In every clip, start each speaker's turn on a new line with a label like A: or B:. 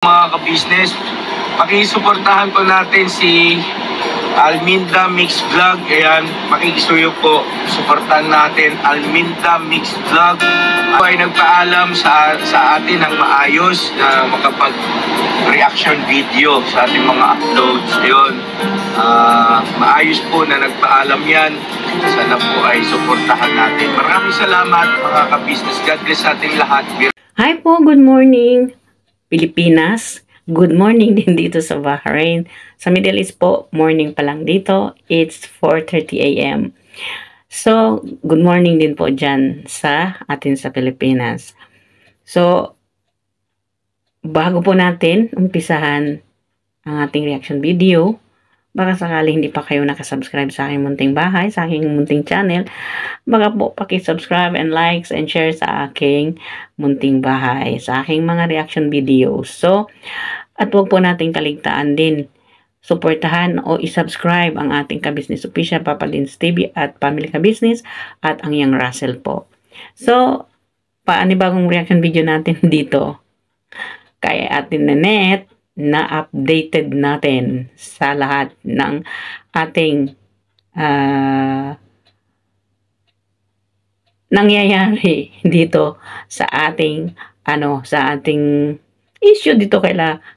A: Mga ka-business, pakisuportahan po natin si Alminda Mix Vlog. Ayan, makikisuyo po, suportahan natin Alminda Mix Vlog. Ako ay nagpaalam sa atin ng maayos na makapag-reaction video sa ating mga uploads. Ayun, maayos po na nagpaalam yan. Sana po ay suportahan natin. Maraming salamat mga ka-business. God bless sa ating lahat.
B: Hi po, good morning Pilipinas. Good morning din dito sa Bahrain. Sa Middle East po, morning pa lang dito. It's 4:30 a.m. So, good morning din po dyan sa atin sa Pilipinas. So, bago po natin umpisahan ang ating reaction video, baka sakali hindi pa kayo nakasubscribe sa aking munting bahay, sa aking munting channel, baka po pakisubscribe and likes and share sa aking munting bahay, sa aking mga reaction videos. So, at huwag po nating kaligtaan din, suportahan o isubscribe ang ating Ka-Business Official, Papa Lins TV at Family Ka-Business at ang Young Russell po. So, paanibagong reaction video natin dito kay Atin Nanette, na updated natin sa lahat ng ating nangyayari dito sa ating issue dito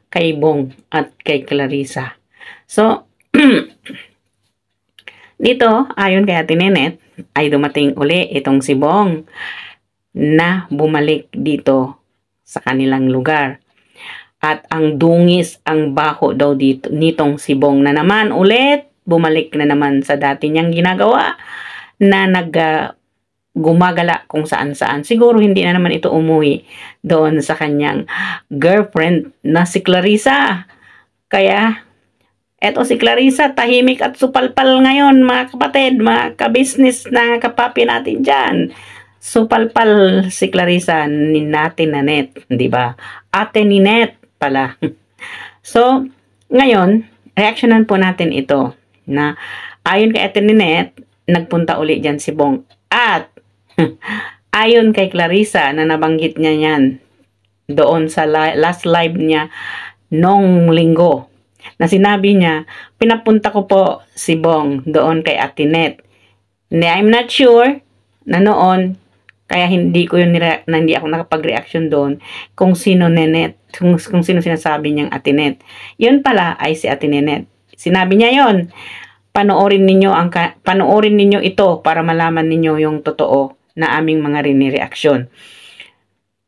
B: kay Bong at kay Clarissa. So dito ayon kay Ate Nanette ay dumating uli itong si Bong na bumalik dito sa kanilang lugar. At ang dungis, ang baho daw dito nitong si Bong na naman ulit, bumalik na naman sa dati niyang ginagawa na gumagala kung saan-saan. Siguro hindi na naman ito umuwi doon sa kanyang girlfriend na si Clarissa. Kaya, eto si Clarissa, tahimik at supalpal ngayon mga kapatid, mga ka-business na kapapi natin dyan. Supalpal si Clarissa ni natin Nanette, di ba? Ate Ninette pala. So, ngayon, reactionan po natin ito na ayon kay Ate Ninette, nagpunta uli dyan si Bong. At ayon kay Clarissa na nabanggit niya yan doon sa last live niya nung linggo, na sinabi niya, pinapunta ko po si Bong doon kay Ate Ninette. I'm not sure na noon, kaya hindi ako nakapag-reaction doon kung sino Nanette, kung sino sinasabi niyang Ate Ninette. Yun pala ay si Ate Ninette. Sinabi niya yon. Panoorin ninyo ito para malaman ninyo yung totoo na aming mga rini-reaction.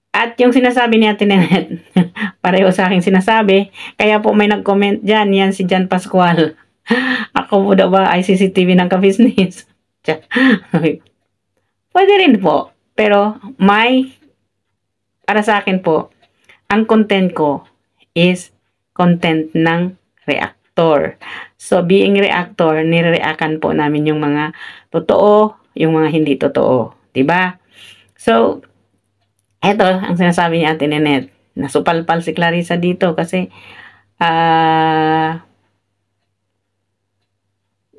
B: At yung sinasabi ni Ate Ninette, pareho sa aking sinasabi, kaya po may nag-comment dyan, yan si Jan Pascual. Ako po daw ba ay CCTV ng ka-business? Pwede rin po. Pero para sa akin po, ang content ko is content ng reactor. So, being reactor, nire-reactan po namin yung mga totoo, yung mga hindi totoo. Diba? So, eto, ang sinasabi ni Ate Nanette, nasupalpal si Clarissa dito kasi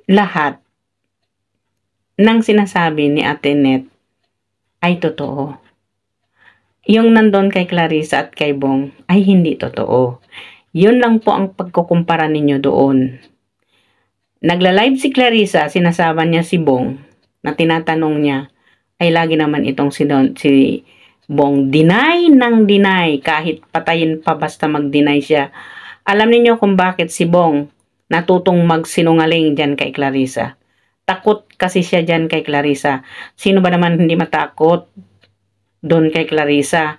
B: lahat ng sinasabi ni Ate Nanette ay totoo. Yung nandun kay Clarissa at kay Bong ay hindi totoo. Yun lang po ang pagkukumpara ninyo doon. Nagla-live si Clarissa, sinasama niya si Bong, na tinatanong niya, ay lagi naman itong si Bong deny ng deny, kahit patayin pa basta mag-deny siya. Alam niyo kung bakit si Bong natutong magsinungaling dyan kay Clarissa? Takot kasi siya dyan kay Clarissa. Sino ba naman hindi matakot doon kay Clarissa?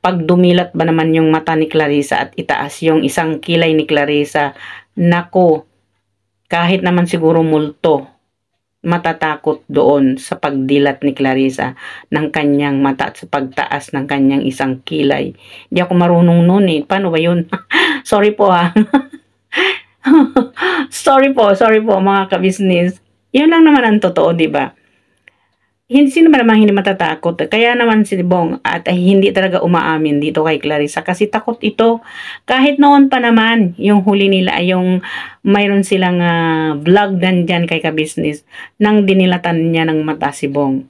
B: Pag dumilat ba naman yung mata ni Clarissa at itaas yung isang kilay ni Clarissa, naku, kahit naman siguro multo, matatakot doon sa pagdilat ni Clarissa ng kanyang mata at sa pagtaas ng kanyang isang kilay. Hindi ako marunong noon eh. Paano ba yun? Sorry po ha. Sorry po mga ka-business. Yun lang naman ang totoo, di ba? Sino ba naman hindi matatakot? Kaya naman si Bong at hindi talaga umaamin dito kay Clarissa kasi takot ito. Kahit noon pa naman, yung huli nila, yung mayroon silang vlog dyan kay ka-business, nang dinilatan niya ng mata si Bong.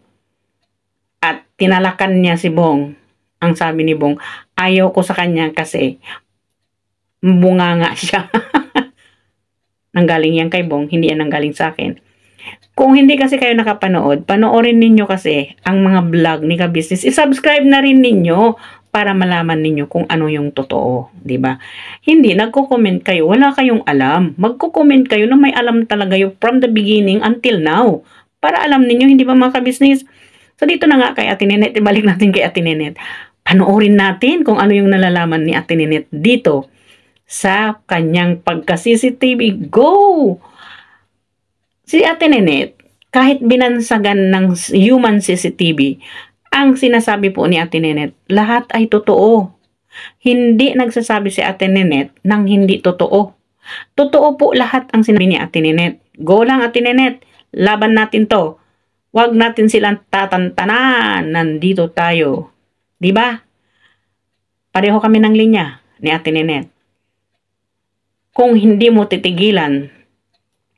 B: At tinalakan niya si Bong. Ang sabi ni Bong, ayaw ko sa kanya kasi Bunganga siya. Nanggaling yan kay Bong, hindi yan nanggaling sa akin. Kung hindi kasi kayo nakapanood, panoorin ninyo kasi ang mga vlog ni Ka-Business. I-subscribe na rin ninyo para malaman ninyo kung ano yung totoo, 'di ba? Hindi nagko-comment kayo, wala kayong alam. Magko-comment kayo na may alam talaga yung from the beginning until now. Para alam ninyo, hindi ba mga Ka-Business? So dito na nga kay Ate Nenet, ibalik natin kay Ate Nenet. Panoorin natin kung ano yung nalalaman ni Ate Nenet dito sa kanyang pagka-CCTV. Go! Si Ate Nenet, kahit binansagan ng human CCTV, ang sinasabi po ni Ate Nenet, lahat ay totoo. Hindi nagsasabi si Ate Nenet ng hindi totoo. Totoo po lahat ang sinabi ni Ate Nenet. Go lang Ate Nenet, laban natin to. Huwag natin silang tatantanan. Nandito tayo. Diba? Pareho kami ng linya ni Ate Nenet. Kung hindi mo titigilan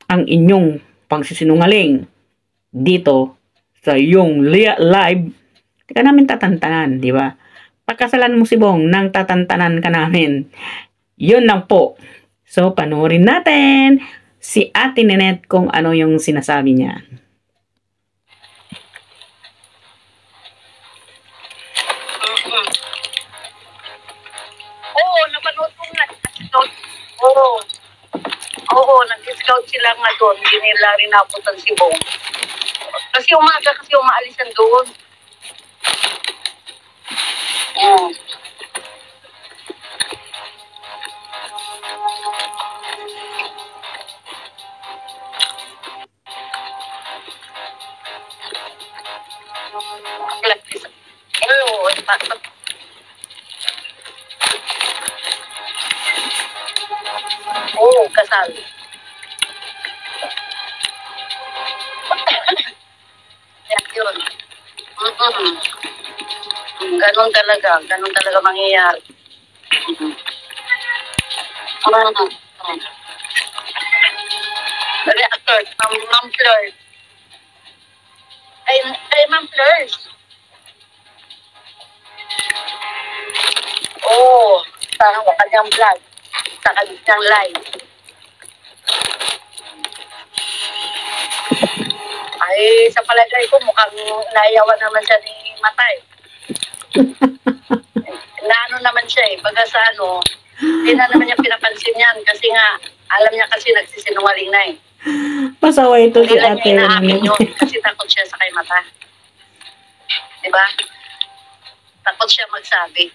B: ang inyong pagsisinungaling dito sa iyong live, di ka namin tatantanan, di ba? Pagkasalan mo si Bong nang tatantanan ka namin. Yun lang po. So, panoorin natin si Ate Nenet kung ano yung sinasabi niya.
C: Oo, napanood ko nga. Oo. Oo, nag-scout sila nga doon. Hindi nila rin naputan si Bong. Kasi umaga kasi umaalisan doon. Oo. Oo, kasal. Yan yun. Ganon talaga mangyayari. Reactor, Ma'am Fleur. Ay, Ma'am Fleur. Oo, sa kanyang vlog, sa kanyang live. Ay, sa palagay ko, mukhang naiyawan naman siya ni Matay. Naano naman siya eh, pagka sa ano, hindi na naman niya pinapansin yan kasi nga, alam niya kasi nagsisinungaling na eh.
B: Pasaway ito si
C: Hindi lang
B: Ate
C: niya inaamin
B: Nenet.
C: yun kasi takot siya sa kay Mata. Diba? Takot siya magsabi.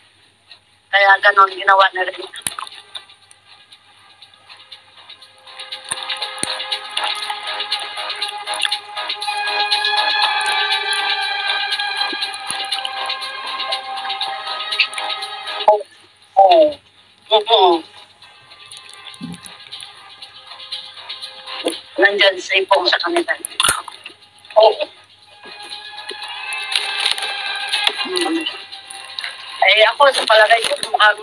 C: Kaya ganon, ginawa na rin. Oo. Nandyan sa ipong sa kanila. Oo. Ay ako, sa palagay ko, mukhang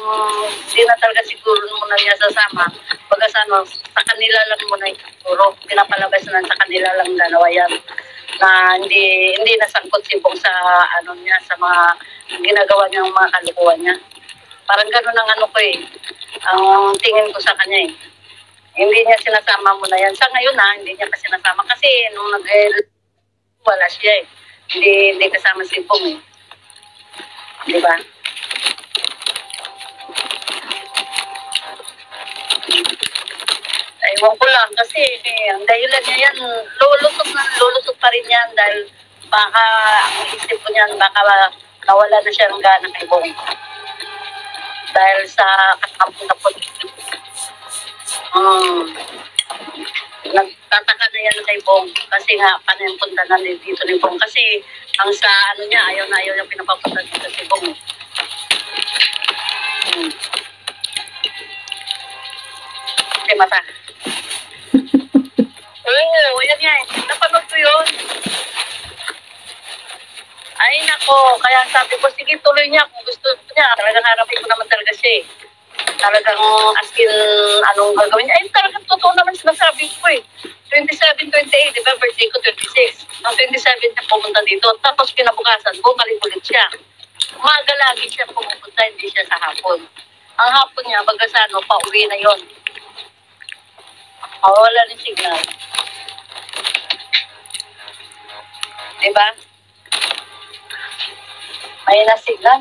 C: hindi na talaga siguro muna niya sasama. Pagkas ano, sa kanila lang muna siguro. Pinapalabas na sa kanila lang dalawa yan. Na hindi nasangkot si Bong sa ano niya, sa mga ginagawa niya, mga kalukuhan niya. Parang gano'n ang ano ko eh. Ang tingin ko sa kanya eh. Hindi niya sinasama mo na yan. Sa ngayon hindi niya kasi sinasama. Kasi nung wala siya eh. Hindi kasama si Bong eh. Di ba? Ewan ko lang kasi ang dahilan niya yan, lulusot pa rin yan dahil baka ang isip ko niyan, baka nawala na siya ng gana kay Bong. Dahil sa katapon-tapon. Nagtataka na yan kay Bong kasi nga paano yung punta na dito ni Bong kasi ang sa ano niya, ayaw na ayaw yung pinapapunta dito si Bong. Kasi mata. Oo, yan yan. Napanood ko yun. Ay nako, kaya sabi ko, sige tuloy niya kung gusto niya. Talagang harapin ko naman talaga siya eh. Talagang askin anong gagawin niya. Ay talagang totoo naman sinasabi ko eh. 27, 28, di ba? Birthday ko 26. Noong 27 siya pumunta dito. Tapos kinabukasan, bumalik ulit siya. Umaga lagi siya pumunta, hindi siya sa hapon. Ang hapon niya, baga sa ano, pauwi na yon. Wala rin signal. Diba? May na signal.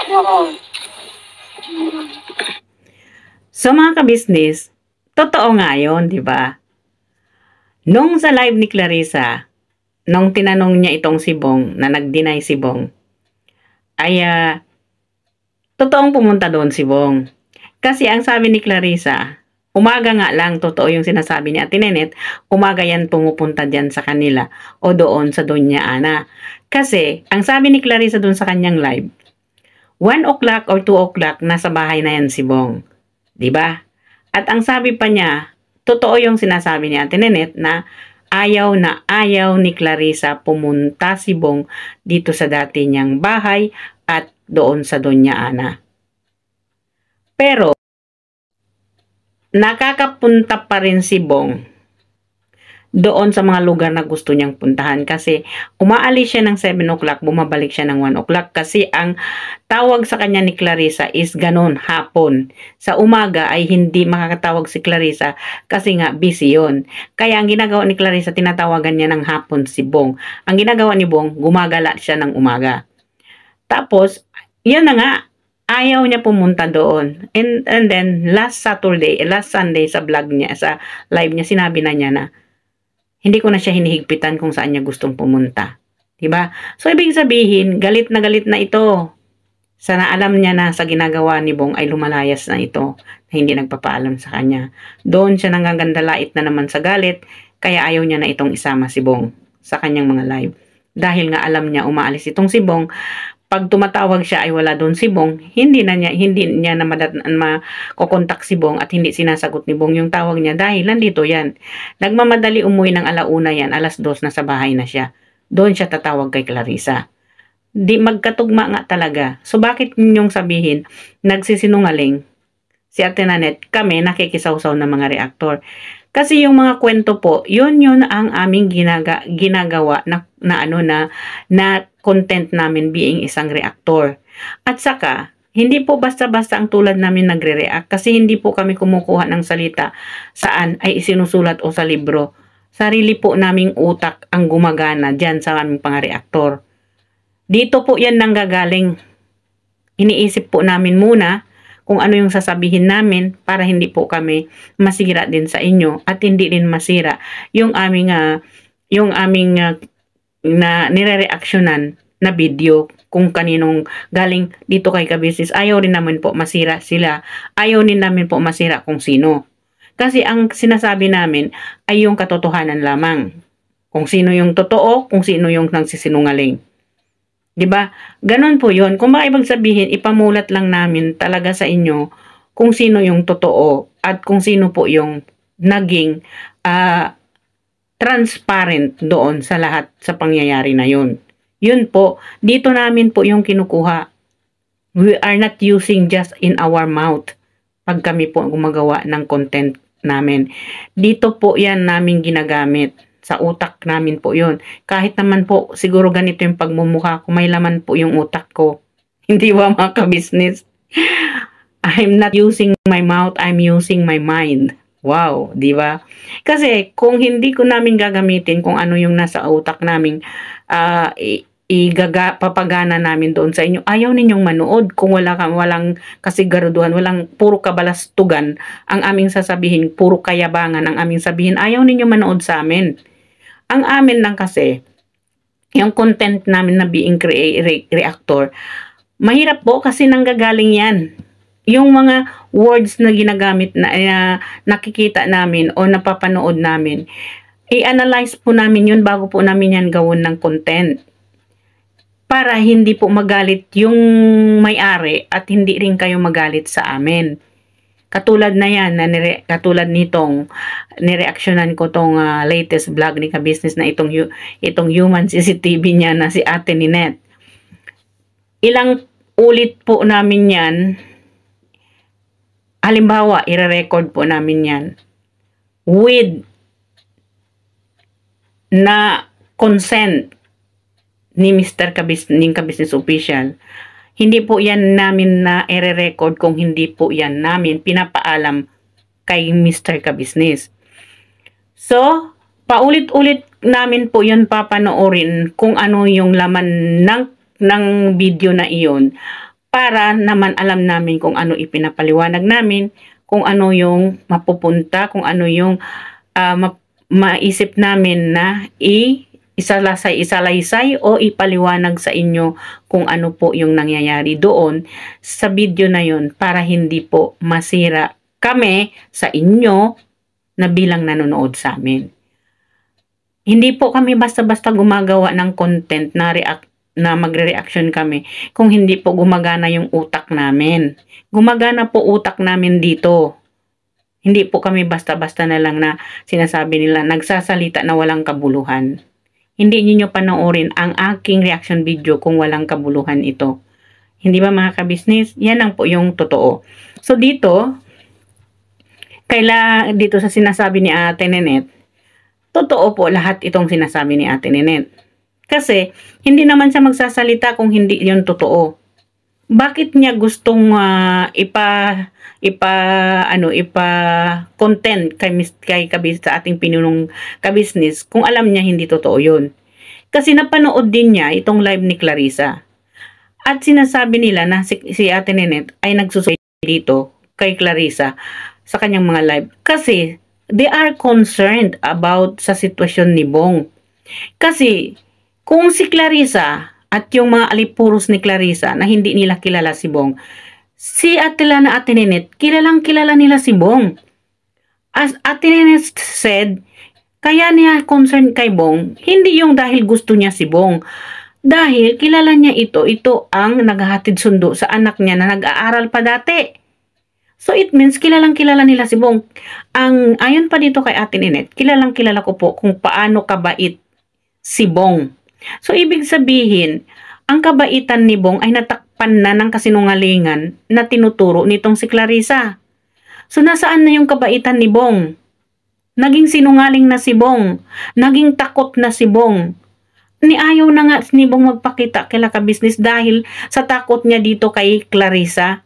C: Oo.
B: So mga kabisnes, totoo nga yun, di ba? Nung sa live ni Clarissa, nung tinanong niya itong si Bong, na nag-deny si Bong, ay totoong pumunta doon si Bong. Kasi ang sabi ni Clarissa, umaga nga lang, totoo yung sinasabi ni Ate Nenet, umaga yan pumupunta dyan sa kanila o doon sa Doña Ana. Kasi, ang sabi ni Clarissa doon sa kanyang live, 1 o'clock or 2 o'clock, nasa bahay na yan si Bong. Diba? At ang sabi pa niya, totoo yung sinasabi ni Ate Nenet na ayaw ni Clarissa pumunta si Bong dito sa dati niyang bahay at doon sa Doña Ana. Pero, nakakapunta pa rin si Bong doon sa mga lugar na gusto niyang puntahan kasi umaalis siya ng 7 o'clock, bumabalik siya ng 1 o'clock kasi ang tawag sa kanya ni Clarissa is ganon, hapon. Sa umaga ay hindi makakatawag si Clarissa kasi nga busy yun. Kaya ang ginagawa ni Clarissa, tinatawagan niya ng hapon si Bong. Ang ginagawa ni Bong, gumagala siya ng umaga. Tapos, yun na nga, ayaw niya pumunta doon. And then, last Sunday sa vlog niya, sa live niya, sinabi na niya na, hindi ko na siya hinihigpitan kung saan niya gustong pumunta. Diba? So, ibig sabihin, galit na ito. Sana alam niya na sa ginagawa ni Bong ay lumalayas na ito, na hindi nagpapaalam sa kanya. Doon siya nanggagandalait na naman sa galit, kaya ayaw niya na itong isama si Bong sa kanyang mga live. Dahil nga alam niya umaalis itong si Bong, pag tumatawag siya ay wala doon si Bong, hindi niya na makokontak si Bong at hindi sinasagot ni Bong yung tawag niya dahil nandito yan. Nagmamadali umuwi ng 1:00 yan, 2:00 na sa bahay na siya. Doon siya tatawag kay Clarissa. Di magkatugma nga talaga. So bakit ninyong sabihin, nagsisinungaling si Ate Nenet, kami nakikisawsaw ng mga reaktor? Kasi yung mga kwento po, yun ang aming ginagawa na content namin being isang reaktor. At saka, hindi po basta-basta ang tulad namin nagre-react kasi hindi po kami kumukuha ng salita saan ay isinusulat o sa libro. Sarili po naming utak ang gumagana dyan sa aming pang-reaktor. Dito po yan nanggagaling. Iniisip po namin muna kung ano yung sasabihin namin para hindi po kami masira din sa inyo at hindi din masira yung aming na nire-reactionan na video kung kaninong galing dito kay Kabisnes. Ayaw rin namin po masira sila. Ayaw din namin po masira kung sino. Kasi ang sinasabi namin ay yung katotohanan lamang. Kung sino yung totoo, kung sino yung nagsisinungaling. Diba? Ganon po yun. Kung baka ibang sabihin, ipamulat lang namin talaga sa inyo kung sino yung totoo at kung sino po yung naging transparent doon sa lahat sa pangyayari na yun. Yun po, dito namin po yung kinukuha. We are not using just in our mouth pag kami po gumagawa ng content namin. Dito po yan namin ginagamit. Sa utak namin po yun. Kahit naman po, siguro ganito yung pagmumukha ko, may laman po yung utak ko. Hindi ba mga kabisnes? I'm not using my mouth, I'm using my mind. Wow, di ba? Kasi kung hindi ko namin gagamitin kung ano yung nasa utak namin, papagana namin doon sa inyo, ayaw ninyong manood kung walang kasigaruduhan, walang puro kabalastugan ang aming sasabihin, puro kayabangan ang aming sabihin, ayaw ninyong manood sa amin. Ang amin lang kasi, yung content namin na being reactor, mahirap po kasi nanggagaling yan. Yung mga words na ginagamit na nakikita namin o napapanood namin, i-analyze po namin yun bago po namin yan gawin ng content. Para hindi po magalit yung may-ari at hindi rin kayo magalit sa amin. Katulad na yan, katulad nitong nireaksyonan ko tong latest vlog ni Kabisnes na itong human CCTV niya na si Ate Nenet. Ilang ulit po namin yan. Halimbawa, i-record po namin yan with na consent ni Mr. Kabisnes Official. Hindi po yan namin na i-record kung hindi po yan namin pinapaalam kay Mr. Kabisnes. So, paulit-ulit namin po yun papanoorin kung ano yung laman ng video na iyon para naman alam namin kung ano ipinapaliwanag namin, kung ano yung mapupunta, kung ano yung maisip namin na isalaysay o ipaliwanag sa inyo kung ano po yung nangyayari doon sa video na yun para hindi po masira kami sa inyo na bilang nanonood sa amin. Hindi po kami basta-basta gumagawa ng content na magre-reaction kami kung hindi po gumagana yung utak namin. Gumagana po utak namin dito. Hindi po kami basta-basta na lang na sinasabi nila nagsasalita na walang kabuluhan. Hindi niyo panoorin ang aking reaction video kung walang kabuluhan ito. Hindi ba mga kabisnes? Yan lang po yung totoo. So dito sa sinasabi ni Ate Nenet, totoo po lahat itong sinasabi ni Ate Nenet. Kasi, hindi naman siya magsasalita kung hindi yun totoo. Bakit niya gustong ipa-content sa ating pinunong kabisnes kung alam niya hindi totoo yun? Kasi napanood din niya itong live ni Clarissa. At sinasabi nila na si Ate Nenet ay nagsusuway dito kay Clarissa sa kanyang mga live. Kasi, they are concerned about sa sitwasyon ni Bong. Kasi, kung si Clarissa at yung mga alipuros ni Clarissa na hindi nila kilala si Bong, si Ate Lana at Ate Nenet, kilalang kilala nila si Bong. As Ate Nenet said, kaya niya concern kay Bong, hindi yung dahil gusto niya si Bong. Dahil kilala niya ito ang naghahatid sundo sa anak niya na nag-aaral pa dati. So it means kilalang kilala nila si Bong. Ayon pa dito kay Ate Nenet, kilalang kilala ko po kung paano kabait si Bong. So, ibig sabihin, ang kabaitan ni Bong ay natakpan na ng kasinungalingan na tinuturo nitong si Clarissa. So, nasaan na yung kabaitan ni Bong? Naging sinungaling na si Bong. Naging takot na si Bong. Ayaw na nga ni Bong magpakita kay kabisnes dahil sa takot niya dito kay Clarissa.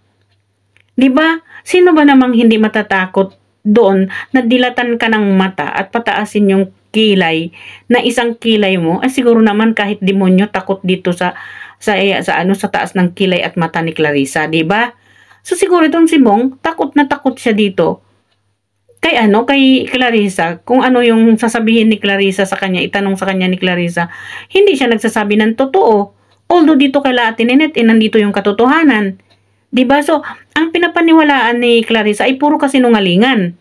B: Diba? Sino ba namang hindi matatakot doon na dilatan ka ng mata at pataasin yung kilay na isang kilay mo ay siguro naman kahit demonyo takot dito sa taas ng kilay at mata ni Clarissa, di ba? So siguro itong si Bong takot na takot siya dito kay Clarissa, kung ano yung sasabihin ni Clarissa sa kanya, itanong sa kanya ni Clarissa, hindi siya nagsasabi ng totoo. Although dito kay Ate Nenet nandito yung katotohanan. Di ba? So ang pinapaniwalaan ni Clarissa ay puro kasinungalingan.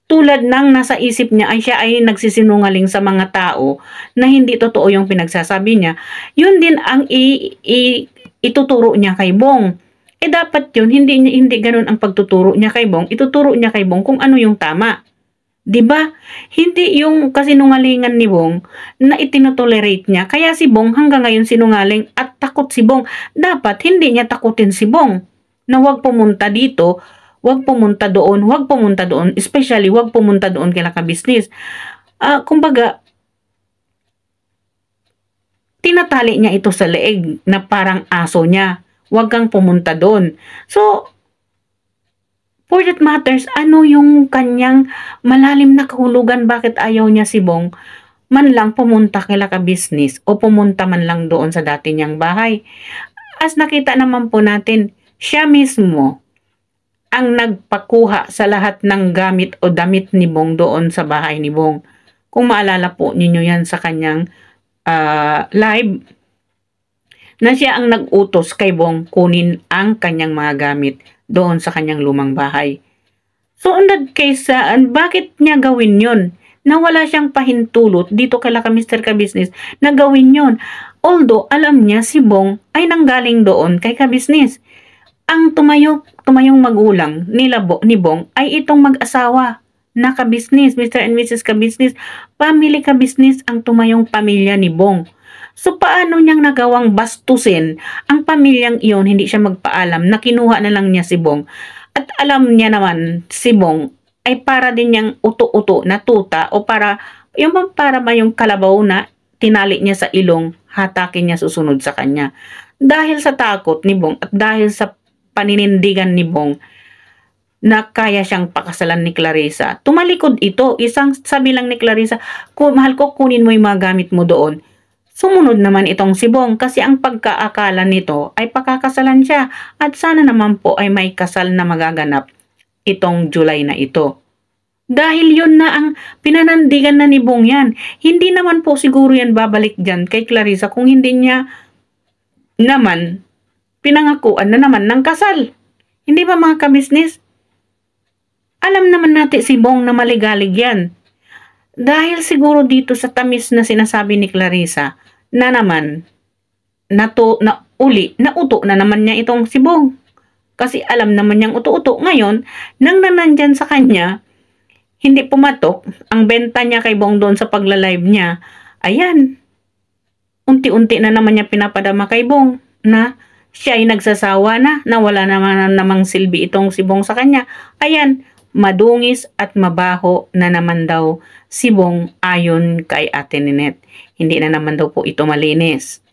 B: Tulad ng nasa isip niya ay siya ay nagsisinungaling sa mga tao na hindi totoo yung pinagsasabi niya. Yun din ang ituturo niya kay Bong. Dapat yun, hindi ganun ang pagtuturo niya kay Bong. Ituturo niya kay Bong kung ano yung tama. Diba? Hindi yung kasinungalingan ni Bong na itinotolerate niya. Kaya si Bong hanggang ngayon sinungaling at takot si Bong. Dapat hindi niya takutin si Bong na huwag pumunta dito, huwag pumunta doon, especially huwag pumunta doon kay kabisnes. Kumbaga, tinatali niya ito sa leeg na parang aso niya. Huwag kang pumunta doon. So, for that matters, ano yung kanyang malalim na kahulugan, bakit ayaw niya si Bong man lang pumunta kay kabisnes o pumunta man lang doon sa dati niyang bahay? As nakita naman po natin, siya mismo ang nagpakuha sa lahat ng gamit o damit ni Bong doon sa bahay ni Bong. Kung maalala po ninyo yan sa kanyang live, na siya ang nag-utos kay Bong kunin ang kanyang mga gamit doon sa kanyang lumang bahay. So, in that case, bakit niya gawin yun? Na wala siyang pahintulot dito kay Mr. Kabisnes na gawin yun. Although, alam niya si Bong ay nanggaling doon kay kabisnes. Ang tumayong magulang ni Bong ay itong mag-asawa na kabisnes, Mr. and Mrs. Kabisnes. Family kabisnes ang tumayong pamilya ni Bong. So, paano niyang nagawang bastusin ang pamilyang iyon, hindi siya magpaalam, na kinuha na lang niya si Bong. At alam niya naman, si Bong ay para din niyang uto-uto na tuta o para ba yung kalabaw na tinali niya sa ilong, hatakin niya susunod sa kanya. Dahil sa takot ni Bong at dahil sa paninindigan ni Bong na kaya siyang pakasalan ni Clarissa, tumalikod ito. Isang sabi lang ni Clarissa, mahal ko, kunin mo yung mga gamit mo doon. Sumunod naman itong si Bong kasi ang pagkaakala nito ay pakakasalan siya at sana naman po ay may kasal na magaganap itong July na ito. Dahil yun na ang pinanandigan na ni Bong yan. Hindi naman po siguro yan babalik dyan kay Clarissa kung hindi niya naman pinangakuan na naman ng kasal. Hindi ba mga kabisnes? Alam naman natin si Bong na maligalig yan. Dahil siguro dito sa tamis na sinasabi ni Clarissa na naman nauto na naman niya itong si Bong. Kasi alam naman niyang uto-uto. Ngayon, nang nanandyan sa kanya, hindi pumatok ang benta niya kay Bong doon sa pagla-live niya. Ayan, unti-unti na naman niya pinapadama kay Bong na siya ay nagsasawa na wala namang silbi itong si Bong sa kanya. Ayan, madungis at mabaho na naman daw si Bong ayon kay Ate Ninette. Hindi na naman daw po ito malinis.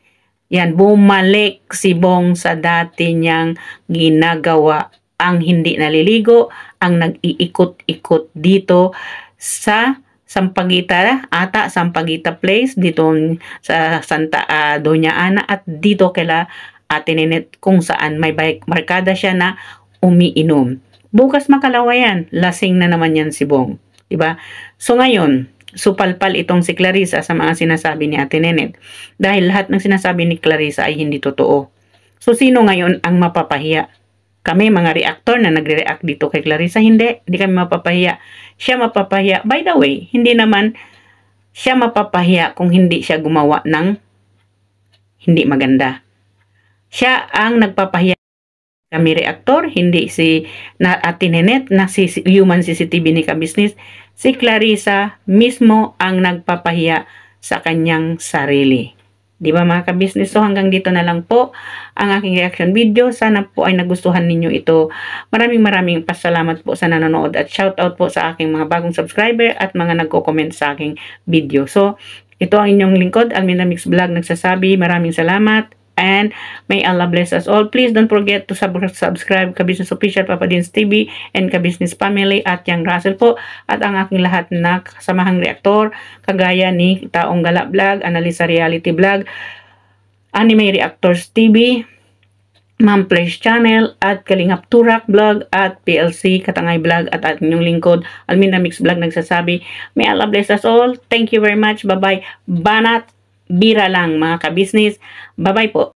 B: Yan, bumalik si Bong sa dati niyang ginagawa. Ang hindi naliligo, ang nag-iikot-ikot dito sa Sampaguita Place, dito sa Santa Doña Ana at dito kila Ate Ninette kung saan may barkada siya na umiinom. Bukas makalawa yan, lasing na naman yan si Bong. Diba? So ngayon, supalpal itong si Clarissa sa mga sinasabi ni Ate Ninette. Dahil lahat ng sinasabi ni Clarissa ay hindi totoo. So sino ngayon ang mapapahiya? Kami mga reactor na nagre-react dito kay Clarissa, hindi kami mapapahiya. Siya mapapahiya. By the way, hindi naman siya mapapahiya kung hindi siya gumawa ng hindi maganda. Siya ang nagpapahiya. Kami reactor, hindi si Ate Ninette na si human CCTV ni Kabisnes. Si Clarissa mismo ang nagpapahiya sa kanyang sarili. Di ba mga kabisnes? So hanggang dito na lang po ang aking reaction video. Sana po ay nagustuhan ninyo ito. Maraming pasalamat po sa nanonood at shoutout po sa aking mga bagong subscriber at mga nagko-comment sa aking video. So ito ang inyong lingkod, Alminda Mix Vlog, nagsasabi maraming salamat. And may Allah bless us all. Please don't forget to subscribe Kabisnes Official, Papa Dins TV, and Kabisnes Family at Yang Russell po. At ang aking lahat na kasamahang reaktor, kagaya ni Taong Gala Vlog, Analisa Reality Vlog, Anime Reactors TV, Ma'am Flash Channel, at Kalingap Turak Vlog, at PLC Katangay Vlog, at inyong lingkod, Alminda Mix Vlog, nagsasabi, may Allah bless us all. Thank you very much. Bye-bye. Banat. Bira lang mga kabisnes. Bye-bye po.